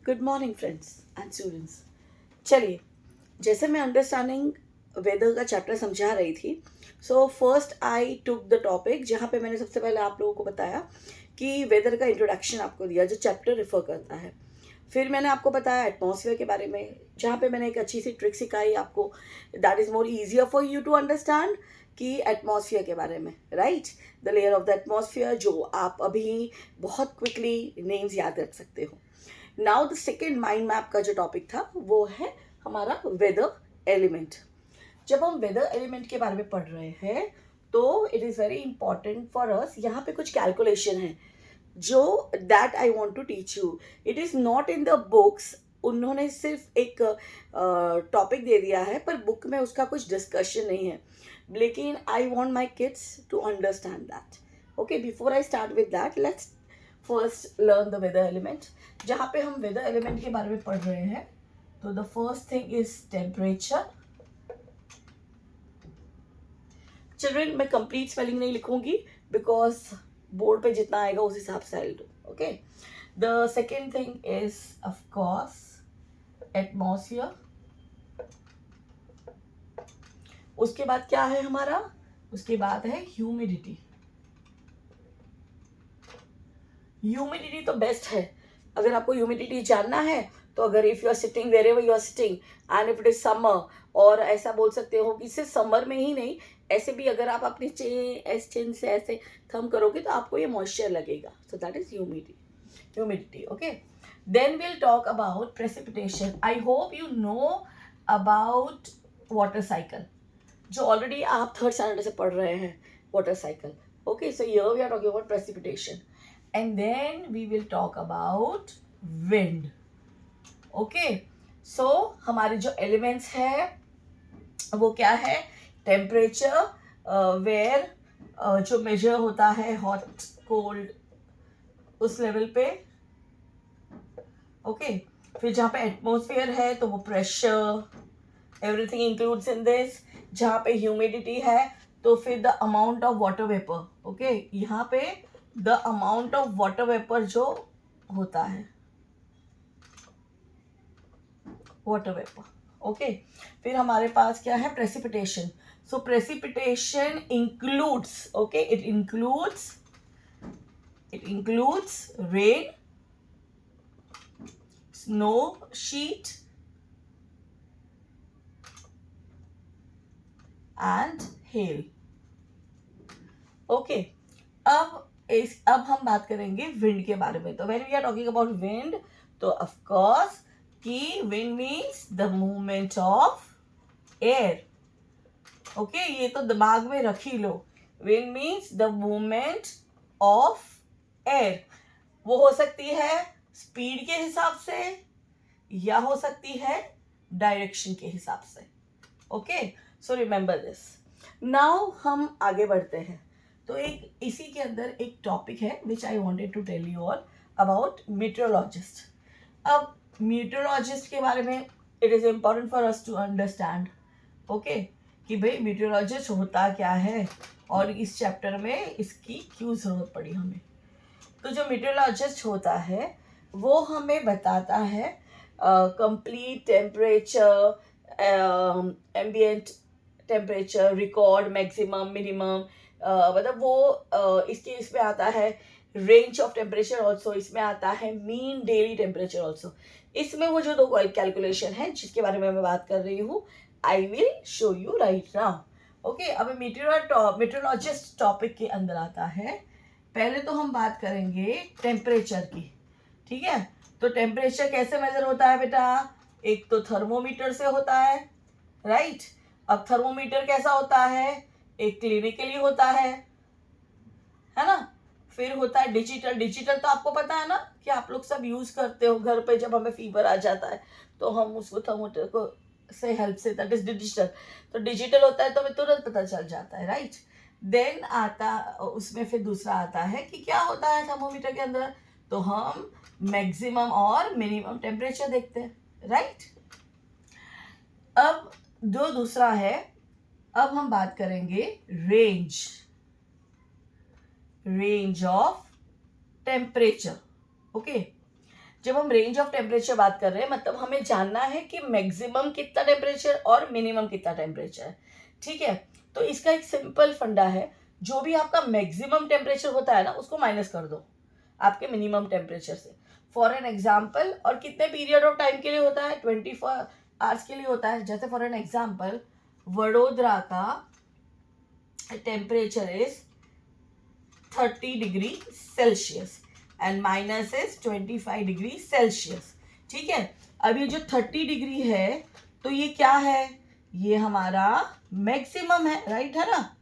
Good morning friends and students. चलिए, जैसे मैं अंडरस्टैंडिंग वेदर का चैप्टर समझा रही थी, so first I took the topic जहाँ पे मैंने सबसे पहले आप लोगों को बताया कि वेदर का इंट्रोडक्शन आपको दिया जो चैप्टर रेफर करता है। फिर मैंने आपको बताया एटमॉस्फेयर के बारे में, जहाँ पे मैंने एक अच्छी सी ट्रिक सिखाई आपको, that is more easier for you to understand कि एटमॉस्फेयर के बारे में, right, the layer of the atmosphere, जो आप अभी बहुत क्विकली नेम्स याद रख सकते हो। Now the second mind map का जो टॉपिक था वो है हमारा वेदर एलिमेंट। जब हम वेदर एलिमेंट के बारे में पढ़ रहे हैं तो it is very important for us, यहाँ पे कुछ कैलकुलेशन है जो that I want to teach you. It is not in the books, उन्होंने सिर्फ एक टॉपिक दे दिया है पर बुक में उसका कुछ डिस्कशन नहीं है, लेकिन I want my kids to understand that. Okay, before I start with that, let's first learn the weather element. जहाँ पे हम वेदर एलिमेंट के बारे में पढ़ रहे हैं तो the first thing is temperature. Children, मैं कंप्लीट स्पेलिंग नहीं लिखूंगी बिकॉज बोर्ड पे जितना आएगा उस हिसाब से I do. Okay, the second thing is of course atmosphere. उसके बाद क्या है हमारा, उसके बाद है ह्यूमिडिटी। ह्यूमिडिटी तो बेस्ट है, अगर आपको ह्यूमिडिटी जानना है तो अगर if you are sitting wherever you are sitting and if it is summer, और ऐसा बोल सकते हो कि सिर्फ समर में ही नहीं, ऐसे भी अगर आप अपनी चिन से ऐसे थम करोगे तो आपको ये मॉइस्चर लगेगा। So that is humidity. Okay, then will talk about precipitation. I hope you know about water cycle, जो ऑलरेडी आप थर्ड स्टैंडर्ड से पढ़ रहे हैं, water cycle. Okay, so here we are talking about precipitation and then we will talk about wind. Okay, so हमारे जो elements है वो क्या है, टेम्परेचर वेयर जो मेजर होता है हॉट कोल्ड उस लेवल पे। ओके, फिर जहाँ पे एटमॉस्फेयर है तो वो pressure, everything includes in this. जहाँ पे ह्यूमिडिटी है तो फिर the amount of water vapour. Okay, यहाँ पे the amount of water vapour जो होता है, वाटर वेपर। ओके, फिर हमारे पास क्या है, precipitation. So precipitation includes, okay, it includes rain, snow sleet and hail. Okay, अब हम बात करेंगे विंड के बारे में। तो when we are talking about wind, तो ऑफ कोर्स कि wind means the movement of air. Okay, ये तो दिमाग में रख ही लो, wind means the movement of air. वो हो सकती है स्पीड के हिसाब से या हो सकती है डायरेक्शन के हिसाब से। Okay, so remember this. Now हम आगे बढ़ते हैं। तो एक इसी के अंदर एक टॉपिक है which I wanted to tell you all about meteorologist. अब मीटरोलॉजिस्ट के बारे में it is important for us to understand, okay, कि भाई मीटरोलॉजिस्ट होता क्या है और इस चैप्टर में इसकी क्यों ज़रूरत पड़ी हमें। तो जो मीटरोलॉजिस्ट होता है वो हमें बताता है complete temperature, ambient temperature, record, maximum, minimum, मतलब वो इसके इसमें आता है रेंज ऑफ टेम्परेचर ऑल्सो, इसमें आता है मीन डेली टेम्परेचर ऑल्सो। इसमें वो जो दो कैलकुलेशन है जिसके बारे में मैं बात कर रही हूँ, I will show you right now. Okay, अब मीटरोलॉजिस्ट टॉपिक के अंदर आता है। पहले तो हम बात करेंगे टेम्परेचर की, ठीक है। तो टेम्परेचर कैसे मेजर होता है बेटा, एक तो थर्मोमीटर से होता है, राइट। अब थर्मोमीटर कैसा होता है, एक क्लिनिकली होता है ना। फिर होता है डिजिटल तो आपको पता है ना कि आप लोग सब यूज करते हो घर पे, जब हमें फीवर आ जाता है तो हम उसको थर्मोमीटर को से हेल्प से, दैट इज डिजिटल। तो डिजिटल होता है तो हमें तुरंत पता चल जाता है, राइट। देन आता उसमें फिर दूसरा आता है कि क्या होता है थर्मोमीटर के अंदर, तो हम मैक्सिमम और मिनिमम टेम्परेचर देखते हैं, राइट। अब जो दूसरा है, अब हम बात करेंगे रेंज ऑफ टेम्परेचर। ओके, जब हम रेंज ऑफ टेम्परेचर बात कर रहे हैं मतलब हमें जानना है कि मैक्सिमम कितना टेम्परेचर और मिनिमम कितना टेम्परेचर है, ठीक है। तो इसका एक सिंपल फंडा है, जो भी आपका मैक्सिमम टेम्परेचर होता है ना उसको माइनस कर दो आपके मिनिमम टेम्परेचर से। फॉर एन एग्जाम्पल, और कितने पीरियड ऑफ टाइम के लिए होता है, 24 आवर्स के लिए होता है। जैसे फॉर एन एग्जाम्पल वडोदरा का temperature is 30 degree Celsius and minus is 25 degree Celsius, ठीक है। अब ये जो 30 डिग्री है तो ये क्या है, ये हमारा मैक्सिमम है, राइट है ना।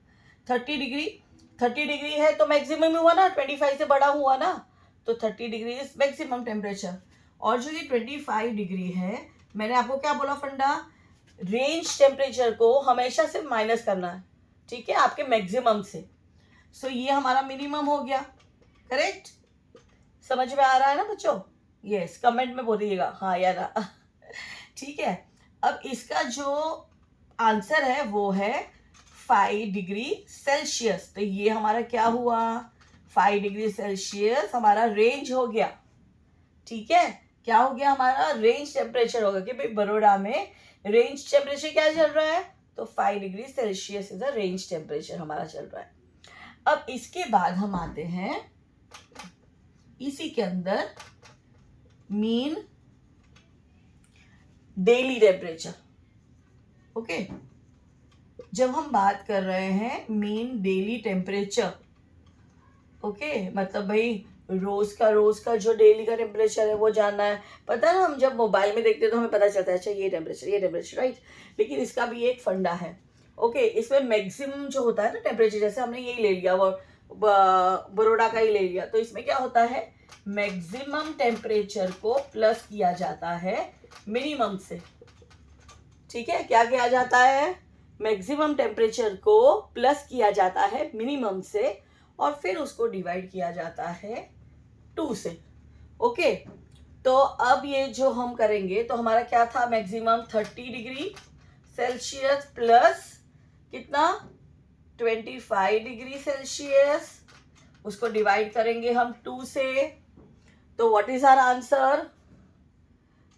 30 डिग्री है तो मैक्सिमम हुआ ना, 25 से बड़ा हुआ ना, तो 30 डिग्री इज मैक्सिमम टेम्परेचर। और जो ये 25 डिग्री है, मैंने आपको क्या बोला फंडा, रेंज टेम्परेचर को हमेशा से माइनस करना है, ठीक है, आपके मैक्सिमम से। सो ये हमारा मिनिमम हो गया, करेक्ट। समझ में आ रहा है ना बच्चों? यस, कमेंट में बोलिएगा हाँ या ना। ठीक है, अब इसका जो आंसर है वो है 5 डिग्री सेल्सियस। तो ये हमारा क्या हुआ, 5 डिग्री सेल्सियस हमारा रेंज हो गया, ठीक है। क्या हो गया, हमारा रेंज टेम्परेचर होगा कि भाई बड़ौदा में रेंज टेम्परेचर क्या चल रहा है, तो 5 degree Celsius is the range temperature हमारा चल रहा है। अब इसके बाद हम आते हैं इसी के अंदर मीन डेली टेम्परेचर, ओके। जब हम बात कर रहे हैं मीन डेली टेम्परेचर, ओके, मतलब भाई रोज का जो डेली का टेम्परेचर है वो जानना है। पता है ना, हम जब मोबाइल में देखते हैं तो हमें पता चलता है अच्छा ये टेम्परेचर राइट। लेकिन इसका भी एक फंडा है, ओके। इसमें मैक्सिमम जो होता है ना टेम्परेचर, जैसे हमने यही ले लिया वो बड़ौदा का ही ले लिया, तो इसमें क्या होता है, मैक्सिमम टेम्परेचर को प्लस किया जाता है मिनिमम से, ठीक है। क्या किया जाता है, मैक्सिमम टेम्परेचर को प्लस किया जाता है मिनिमम से और फिर उसको डिवाइड किया जाता है 2 से, ओके। तो अब ये जो हम करेंगे तो हमारा क्या था, मैक्सिमम 30 डिग्री सेल्सियस प्लस कितना 25 डिग्री सेल्सियस, उसको डिवाइड करेंगे हम 2 से। तो what is our answer,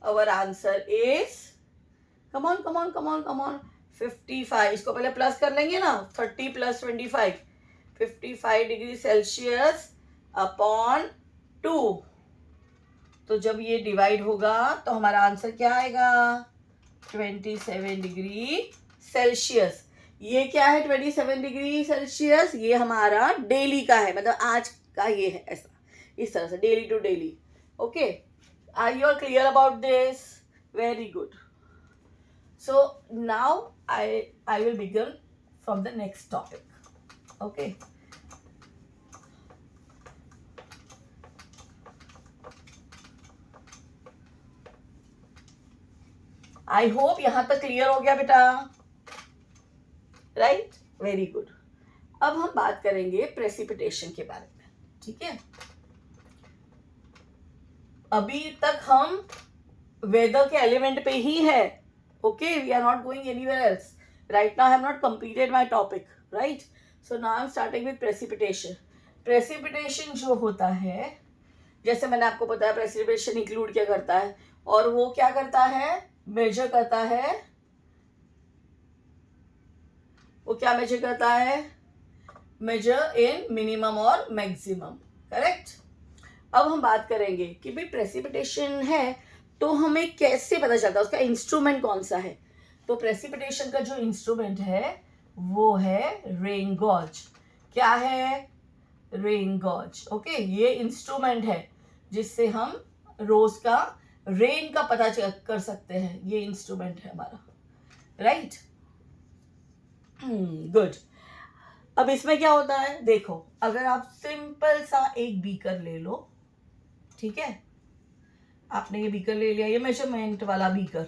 our answer is come on 55। इसको पहले प्लस कर लेंगे ना, 30 प्लस 25, 55 डिग्री सेल्सियस अपॉन 2। तो जब ये डिवाइड होगा तो हमारा आंसर क्या आएगा, 27 डिग्री सेल्सियस। ये क्या है 27 डिग्री सेल्सियस, ये हमारा डेली का है, मतलब आज का ये है, ऐसा इस तरह से daily to daily, okay. Are you clear about this? Very good. So now I will begin from the next topic, okay. I hope यहाँ तक क्लियर हो गया बेटा, राइट, वेरी गुड। अब हम बात करेंगे प्रेसिपिटेशन के बारे में, ठीक है। अभी तक हम वेदर के एलिमेंट पे ही है, okay, we are not going anywhere else right now. I have not completed my topic, right? So now I'm starting with precipitation जो होता है, जैसे मैंने आपको बताया प्रेसिपिटेशन इंक्लूड क्या करता है, और वो क्या करता है, मेजर करता है, वो क्या मेजर करता है, मेजर इन मिनिमम और मैक्सिमम, करेक्ट। अब हम बात करेंगे कि भाई प्रेसिपिटेशन है तो हमें कैसे पता चलता है, उसका इंस्ट्रूमेंट कौन सा है। तो प्रेसिपिटेशन का जो इंस्ट्रूमेंट है वो है रेन गॉज। क्या है, रेन गॉज, ओके। ये इंस्ट्रूमेंट है जिससे हम रोज का रेन का पता कर सकते हैं, ये इंस्ट्रूमेंट है हमारा, राइट, गुड। अब इसमें क्या होता है, देखो, अगर आप सिंपल सा एक बीकर ले लो, ठीक है, आपने ये बीकर ले लिया, ये मेजरमेंट वाला बीकर,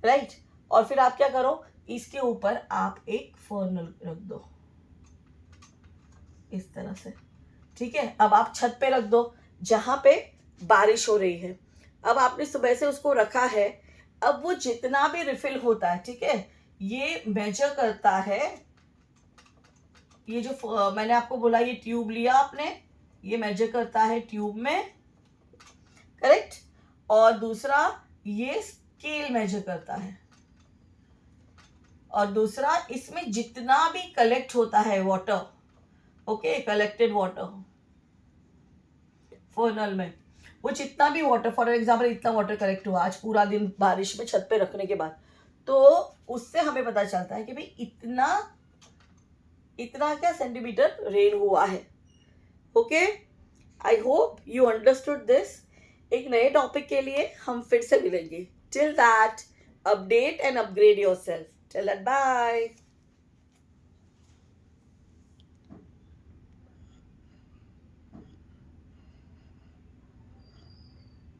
राइट, और फिर आप क्या करो, इसके ऊपर आप एक फर्नल रख दो इस तरह से, ठीक है। अब आप छत पे रख दो जहां पे बारिश हो रही है। अब आपने सुबह से उसको रखा है, अब वो जितना भी रिफिल होता है, ठीक है, ये मेजर करता है, ये जो मैंने आपको बोला ये ट्यूब लिया आपने, ये मेजर करता है ट्यूब में, करेक्ट। और दूसरा ये स्केल मेजर करता है, और दूसरा इसमें जितना भी कलेक्ट होता है water, okay, collected water funnel में, वो जितना भी वाटर, फॉर एग्जाम्पल इतना वाटर कलेक्ट हुआ आज पूरा दिन बारिश में छत पे रखने के बाद, तो उससे हमें पता चलता है कि भाई इतना इतना क्या सेंटीमीटर रेन हुआ है। Okay, I hope you understood this. एक नए टॉपिक के लिए हम फिर से मिलेंगे। Till that, update and upgrade yourself. Till that, bye.